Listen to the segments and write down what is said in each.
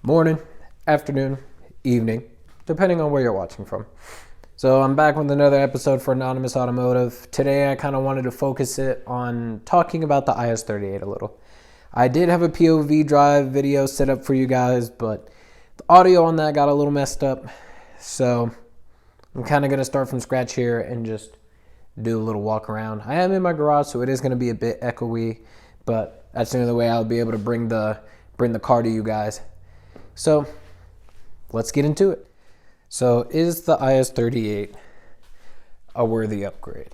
morning, afternoon, evening, depending on where you're watching from. So I'm back with another episode for Anonymous Automotive. Today I kind of wanted to focus it on talking about the IS38 a little. I did have a POV drive video set up for you guys, but the audio on that got a little messed up. So I'm kind of going to start from scratch here and just do a little walk around. I am in my garage, so it is going to be a bit echoey, but that's the only way I'll be able to bring the car to you guys. So let's get into it. So is the IS38 a worthy upgrade?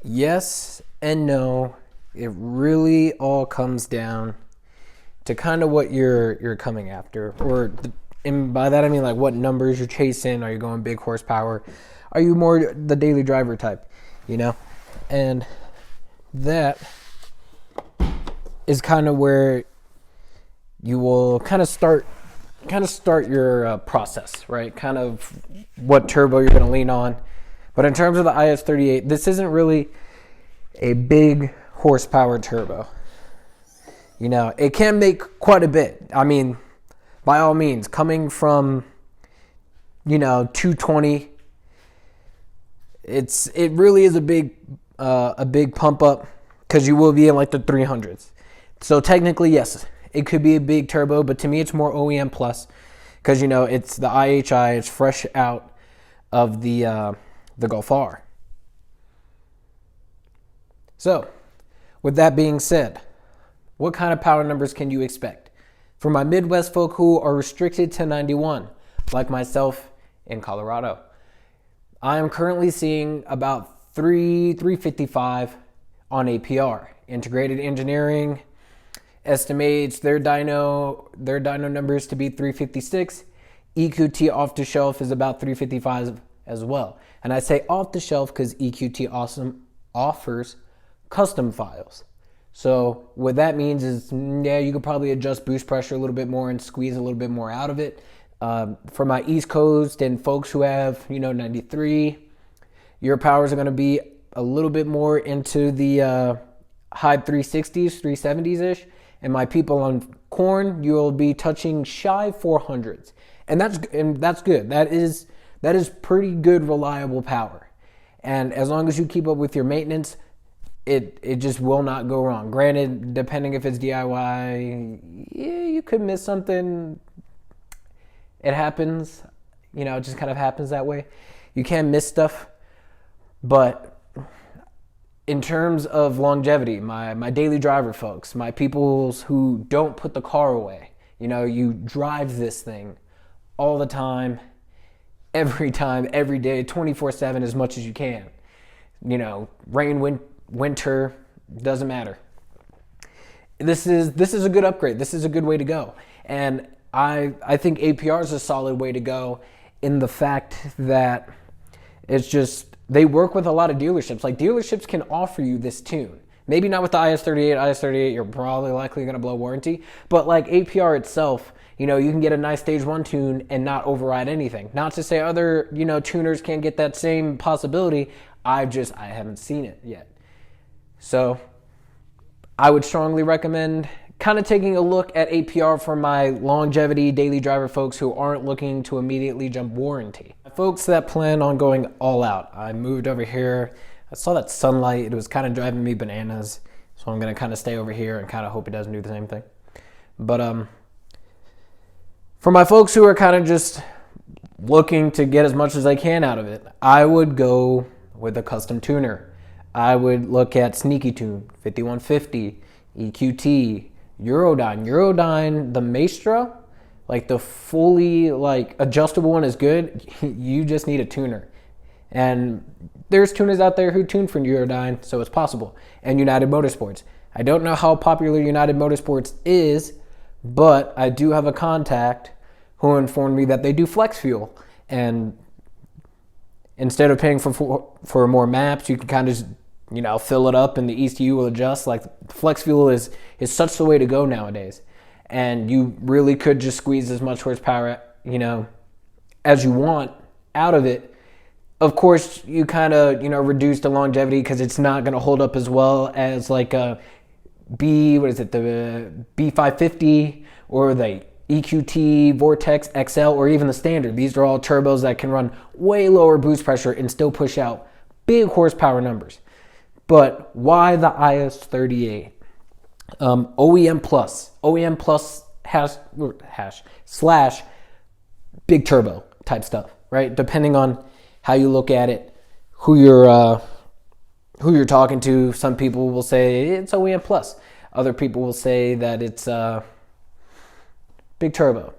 Yes and no. It really all comes down to kind of what you're coming after, and by that I mean like what numbers you're chasing. Are you going big horsepower? Are you more the daily driver type? And that is kind of where you will kind of start your process, right? Kind of what turbo you're going to lean on. But in terms of the IS38, this isn't really a big horsepower turbo. It can make quite a bit. I mean, by all means, coming from 220, it really is a big pump up, because you will be in like the 300s. So technically, yes, it could be a big turbo, but to me it's more OEM plus, because it's the IHI. It's fresh out of the Golf R. So with that being said, what kind of power numbers can you expect? For my Midwest folk who are restricted to 91, like myself in Colorado, I am currently seeing about 355 on APR. Integrated Engineering estimates their dyno numbers to be 356. EQT off the shelf is about 355 as well. And I say off the shelf because EQT offers custom files. So what that means is, yeah, you could probably adjust boost pressure a little bit more and squeeze a little bit more out of it. For my East Coast and folks who have 93, your powers are going to be a little bit more into the high 360s, 370s ish. And my people on corn, you'll be touching shy 400s. And that's good. That is pretty good, reliable power. And as long as you keep up with your maintenance, it just will not go wrong. Granted, depending if it's DIY, yeah, you could miss something. It happens. It just kind of happens that way. You can miss stuff. But in terms of longevity, my daily driver folks, my peoples who don't put the car away, you drive this thing all the time, every day, 24/7 as much as you can. Rain, winter, doesn't matter. This is a good upgrade. This is a good way to go. And I think APR is a solid way to go, in the fact that it's just, they work with a lot of dealerships. Like, dealerships can offer you this tune. Maybe not with the IS38, you're probably likely going to blow warranty. But like APR itself, you can get a nice stage 1 tune and not override anything. Not to say other, tuners can't get that same possibility. I haven't seen it yet. So I would strongly recommend kind of taking a look at APR for my longevity daily driver folks who aren't looking to immediately jump warranty. Folks that plan on going all out, I moved over here. I saw that sunlight. It was kind of driving me bananas. So I'm going to kind of stay over here and kind of hope it doesn't do the same thing. But for my folks who are kind of just looking to get as much as I can out of it, I would go with a custom tuner. I would look at Sneaky Tune, 5150, EQT, Eurodyne, the Maestro, like the fully adjustable one is good. You just need a tuner. And there's tuners out there who tune for Eurodyne, so it's possible. And United Motorsports. I don't know how popular United Motorsports is, but I do have a contact who informed me that they do flex fuel. And instead of paying for more maps, you can kind of fill it up and the ECU will adjust. Like, flex fuel is such the way to go nowadays. And you really could just squeeze as much horsepower, as you want out of it. Of course, you kind of, reduce the longevity because it's not going to hold up as well as like a the B550 or the EQT, Vortex, XL, or even the standard. These are all turbos that can run way lower boost pressure and still push out big horsepower numbers. But why the IS38? OEM plus hash slash big turbo type stuff, right? Depending on how you look at it, who you're talking to. Some people will say it's OEM plus. Other people will say that it's big turbo.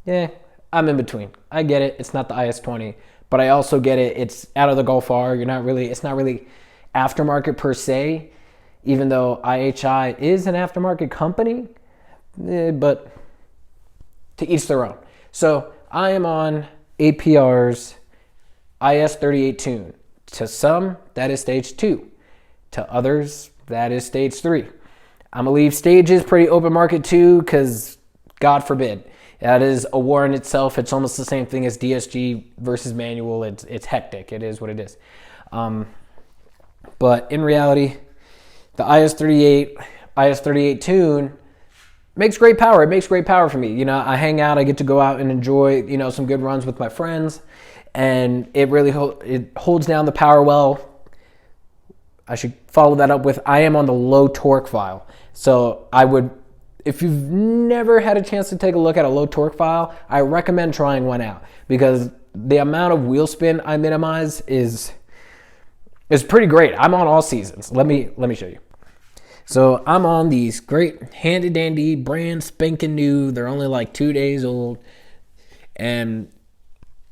Yeah, I'm in between. I get it. It's not the IS20, but I also get it. It's out of the Gulf R. It's not really aftermarket per se, even though IHI is an aftermarket company, but to each their own. So I am on APR's IS38 tune. To some, that is stage 2. To others, that is stage 3. I'm going to leave stages pretty open market too, because God forbid. That is a war in itself. It's almost the same thing as DSG versus manual. It's hectic. It is what it is. But in reality, the IS38 tune makes great power. It makes great power for me. I hang out. I get to go out and enjoy, some good runs with my friends. And it really holds down the power well. I should follow that up with I am on the low torque file. So if you've never had a chance to take a look at a low torque file, I recommend trying one out, because the amount of wheel spin I minimize is pretty great. I'm on all seasons. Let me show you. So I'm on these great handy dandy brand spanking new. They're only like 2 days old. And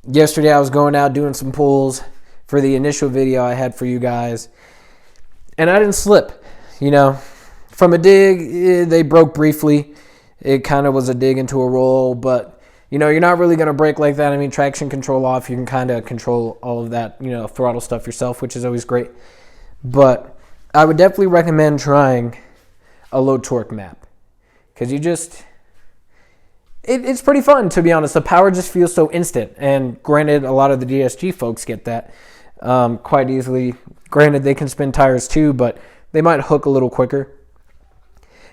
yesterday I was going out doing some pulls for the initial video I had for you guys. And I didn't slip, From a dig, they broke briefly. It kind of was a dig into a roll, but, you're not really going to break like that. I mean, traction control off, you can kind of control all of that, throttle stuff yourself, which is always great. But I would definitely recommend trying a low torque map, because it's pretty fun, to be honest. The power just feels so instant. And granted, a lot of the DSG folks get that quite easily. Granted, they can spin tires too, but they might hook a little quicker.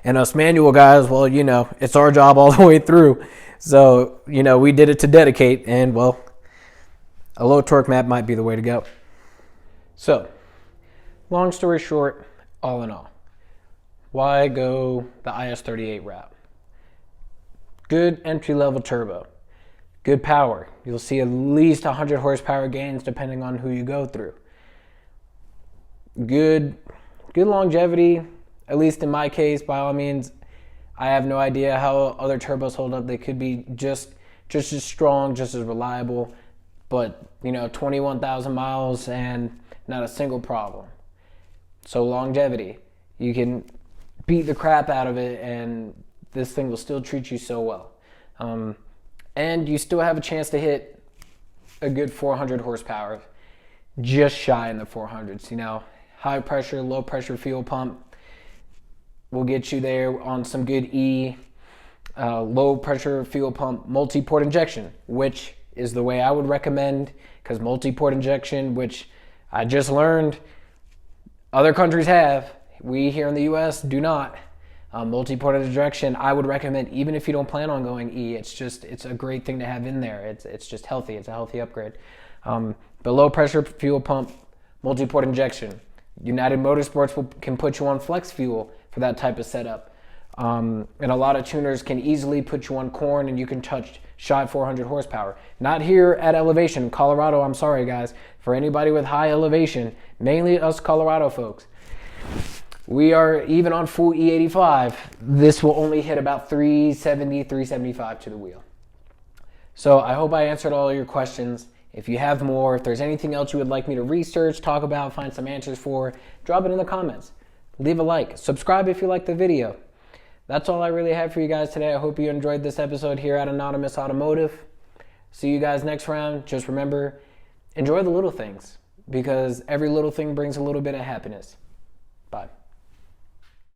And us manual guys, well, it's our job all the way through. So, we did it to dedicate, and, well, a low torque map might be the way to go. So, long story short, all in all, why go the IS38 route? Good entry-level turbo. Good power. You'll see at least 100 horsepower gains depending on who you go through. Good longevity, at least in my case. By all means, I have no idea how other turbos hold up. They could be just as strong, just as reliable, but 21,000 miles and not a single problem. So longevity, you can beat the crap out of it and this thing will still treat you so well. And you still have a chance to hit a good 400 horsepower, just shy in the 400s. High pressure, low pressure fuel pump will get you there on some good low pressure fuel pump multi-port injection, which is the way I would recommend, because multi-port injection, which I just learned other countries have, we here in the US do not. Multi-port injection, I would recommend, even if you don't plan on going E. It's a great thing to have in there. It's just healthy. It's a healthy upgrade. But low pressure fuel pump, multi-port injection. United Motorsports can put you on flex fuel for that type of setup. And a lot of tuners can easily put you on corn and you can touch shy 400 horsepower. Not here at elevation. Colorado, I'm sorry guys. For anybody with high elevation, mainly us Colorado folks, we are even on full E85. This will only hit about 370, 375 to the wheel. So I hope I answered all your questions. If you have more, if there's anything else you would like me to research, talk about, find some answers for, drop it in the comments. Leave a like. Subscribe if you like the video. That's all I really have for you guys today. I hope you enjoyed this episode here at Anonymous Automotive. See you guys next round. Just remember, enjoy the little things, because every little thing brings a little bit of happiness. Bye.